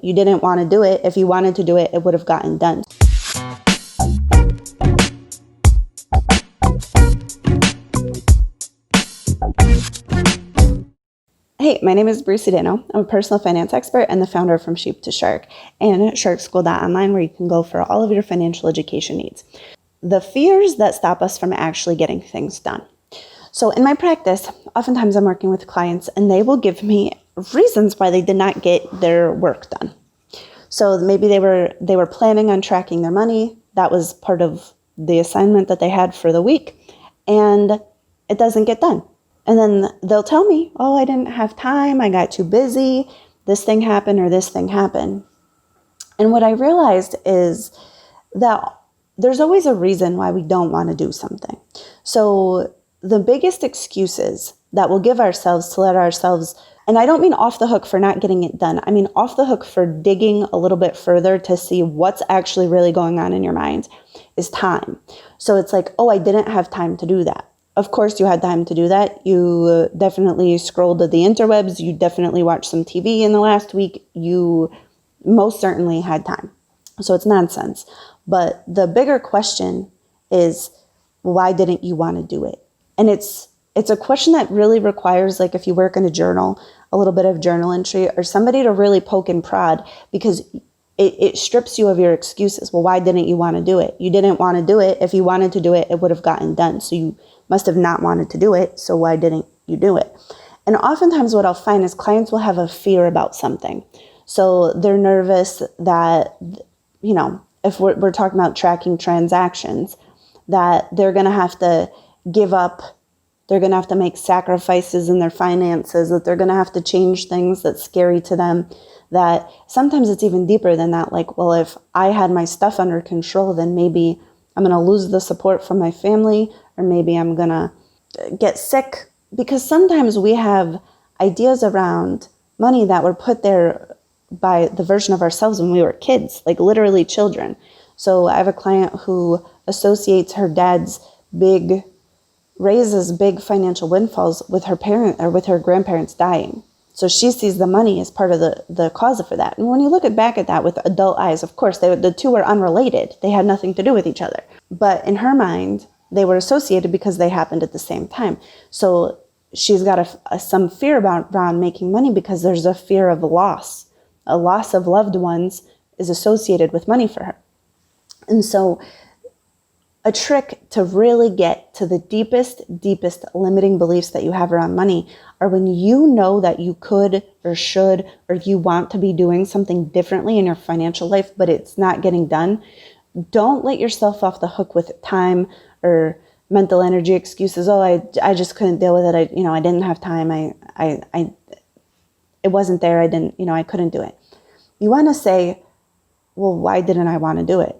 You didn't want to do it. If you wanted to do it, it would have gotten done. Hey, my name is Brie Sodano. I'm a personal finance expert and the founder of From Sheep to Shark and sharkschool.online, where you can go for all of your financial education needs. The fears that stop us from actually getting things done. So in my practice, oftentimes I'm working with clients and they will give me reasons why they did not get their work done. So maybe they were planning on tracking their money. That was part of the assignment that they had for the week, and it doesn't get done. And then they'll tell me, oh, I didn't have time, I got too busy, this thing happened or this thing happened. And what I realized is that there's always a reason why we don't want to do something. So the biggest excuses that we'll give ourselves to let ourselves, and I don't mean off the hook for not getting it done, I mean off the hook for digging a little bit further to see what's actually really going on in your mind, is time. So it's like, oh, I didn't have time to do that. Of course you had time to do that. You definitely scrolled the interwebs. You definitely watched some TV in the last week. You most certainly had time. So it's nonsense. But the bigger question is, why didn't you want to do it? And it's a question that really requires, like if you work in a journal, a little bit of journal entry or somebody to really poke and prod, because it strips you of your excuses. Well, why didn't you want to do it? You didn't want to do it. If you wanted to do it, it would have gotten done. So you must have not wanted to do it. So why didn't you do it? And oftentimes what I'll find is clients will have a fear about something. So they're nervous that, you know, if we're talking about tracking transactions, that they're going to have to give up, they're going to have to make sacrifices in their finances, that they're going to have to change things that's scary to them, that sometimes it's even deeper than that. Like, well, if I had my stuff under control, then maybe I'm going to lose the support from my family, or maybe I'm going to get sick. Because sometimes we have ideas around money that were put there by the version of ourselves when we were kids, like literally children. So I have a client who associates her dad's big raises, big financial windfalls with her parent or with her grandparents dying. So she sees the money as part of the cause for that. And when you look back at that with adult eyes, of course, the two are unrelated. They had nothing to do with each other. But in her mind, they were associated because they happened at the same time. So she's got some fear around making money because there's a fear of loss. A loss of loved ones is associated with money for her. And so a trick to really get to the deepest limiting beliefs that you have around money are when you know that you could or should or you want to be doing something differently in your financial life, but it's not getting done. Don't let yourself off the hook with time or mental energy excuses. Oh, I just couldn't deal with it. I didn't have time. It wasn't there. I couldn't do it. You want to say, well, why didn't I want to do it?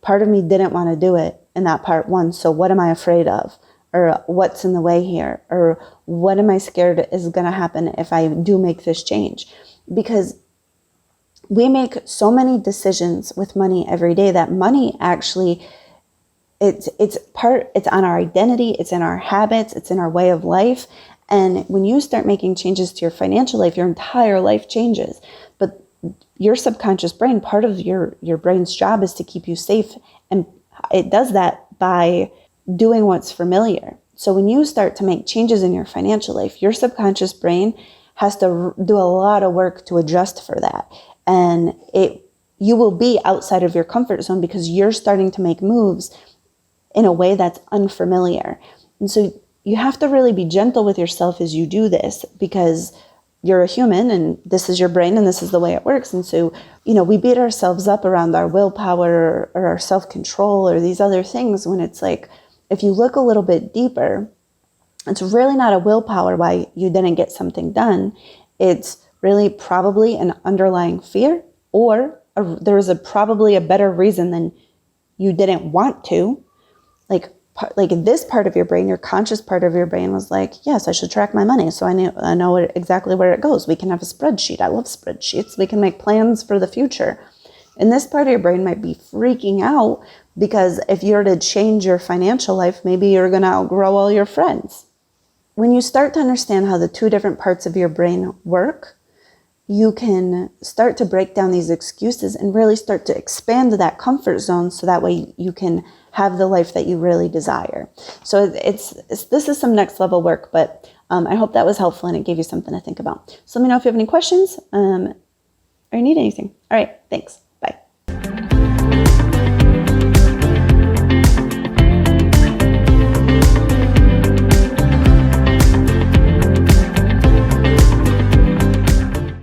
Part of me didn't want to do it in that part one. So what am I afraid of? Or what's in the way here? Or what am I scared is going to happen if I do make this change? Because we make so many decisions with money every day that money actually, it's on our identity, it's in our habits, it's in our way of life. And when you start making changes to your financial life, your entire life changes. But your subconscious brain, part of your brain's job is to keep you safe. And it does that by doing what's familiar. So when you start to make changes in your financial life, your subconscious brain has to do a lot of work to adjust for that. And you will be outside of your comfort zone because you're starting to make moves in a way that's unfamiliar. And so you have to really be gentle with yourself as you do this, because you're a human and this is your brain and this is the way it works. And so, we beat ourselves up around our willpower or our self-control or these other things, when it's like, if you look a little bit deeper, it's really not a willpower why you didn't get something done. It's really probably an underlying fear, or there was probably a better reason than you didn't want to. Like this part of your brain, your conscious part of your brain was like, yes, I should track my money. So I know exactly where it goes. We can have a spreadsheet. I love spreadsheets. We can make plans for the future. And this part of your brain might be freaking out because if you're to change your financial life, maybe you're going to outgrow all your friends. When you start to understand how the two different parts of your brain work, you can start to break down these excuses and really start to expand that comfort zone so that way you can have the life that you really desire. So this is some next level work, but I hope that was helpful and it gave you something to think about. So let me know if you have any questions or you need anything. All right, thanks.